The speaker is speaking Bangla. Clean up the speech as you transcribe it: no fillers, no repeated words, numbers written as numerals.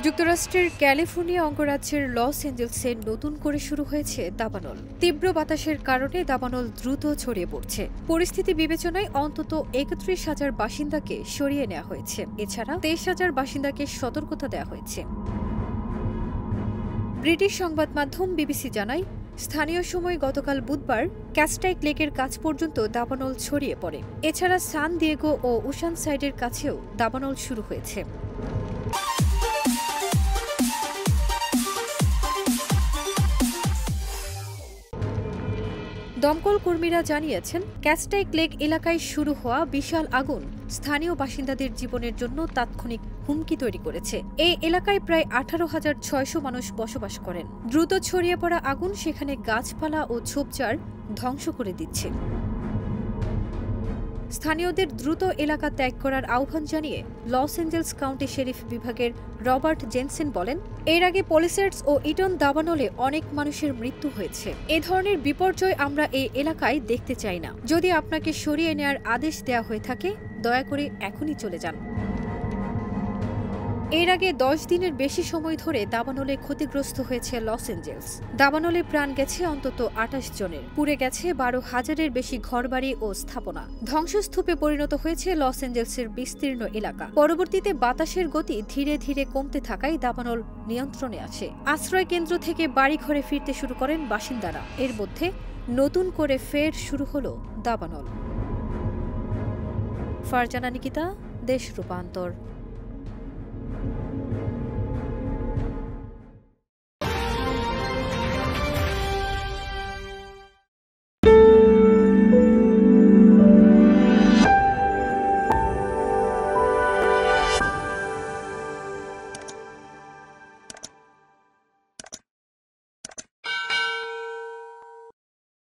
যুক্তরাষ্ট্রের ক্যালিফোর্নিয়া অঙ্গরাজ্যের লস এঞ্জেলসে নতুন করে শুরু হয়েছে দাবানল। তীব্র বাতাসের কারণে দাবানল দ্রুত ছড়িয়ে পড়ছে। পরিস্থিতি বিবেচনায় অন্তত ৩১,০০০ বাসিন্দাকে সরিয়ে নেওয়া হয়েছে। এছাড়া ২৩,০০০ বাসিন্দাকে সতর্কতা দেওয়া হয়েছে। ব্রিটিশ সংবাদ মাধ্যম বিবিসি জানায়, স্থানীয় সময় গতকাল বুধবার ক্যাস্টাইক লেকের কাছ পর্যন্ত দাবানল ছড়িয়ে পড়ে। এছাড়া সান দিয়েগো ও ওশান সাইডের কাছেও দাবানল শুরু হয়েছে। দমকল কর্মীরা জানিয়েছেন, ক্যাস্টাইক লেক এলাকায় শুরু হওয়া বিশাল আগুন স্থানীয় বাসিন্দাদের জীবনের জন্য তাৎক্ষণিক হুমকি তৈরি করেছে। এই এলাকায় প্রায় ১৮,৬০০ মানুষ বসবাস করেন। দ্রুত ছড়িয়ে পড়া আগুন সেখানে গাছপালা ও ঝোপঝাড় ধ্বংস করে দিচ্ছে। স্থানীয়দের দ্রুত এলাকা ত্যাগ করার আহ্বান জানিয়ে লস এঞ্জেলস কাউন্টি শেরিফ বিভাগের রবার্ট জেনসেন বলেন, এর আগে পলিসেটস ও ইটন দাবানলে অনেক মানুষের মৃত্যু হয়েছে। এ ধরনের বিপর্যয় আমরা এই এলাকায় দেখতে চাই না। যদি আপনাকে সরিয়ে নেয়ার আদেশ দেওয়া হয়ে থাকে, দয়া করে এখনই চলে যান। এর আগে ১০ দিনের বেশি সময় ধরে দাবানলে ক্ষতিগ্রস্ত হয়েছে লস এঞ্জেলস। দাবানলে প্রাণ গেছে অন্তত ২৮ জনের। পুড়ে গেছে ১২,০০০-এর বেশি ঘরবাড়ি ও স্থাপনা। ধ্বংসস্তূপে পরিণত হয়েছে লস এঞ্জেলসের বিস্তীর্ণ এলাকা। পরবর্তীতে বাতাসের গতি ধীরে ধীরে কমতে থাকায় দাবানল নিয়ন্ত্রণে আছে। আশ্রয় কেন্দ্র থেকে বাড়িঘরে ফিরতে শুরু করেন বাসিন্দারা। এর মধ্যে নতুন করে ফের শুরু হল দাবানল। ফারজানা নিকিতা, দেশ রূপান্তর।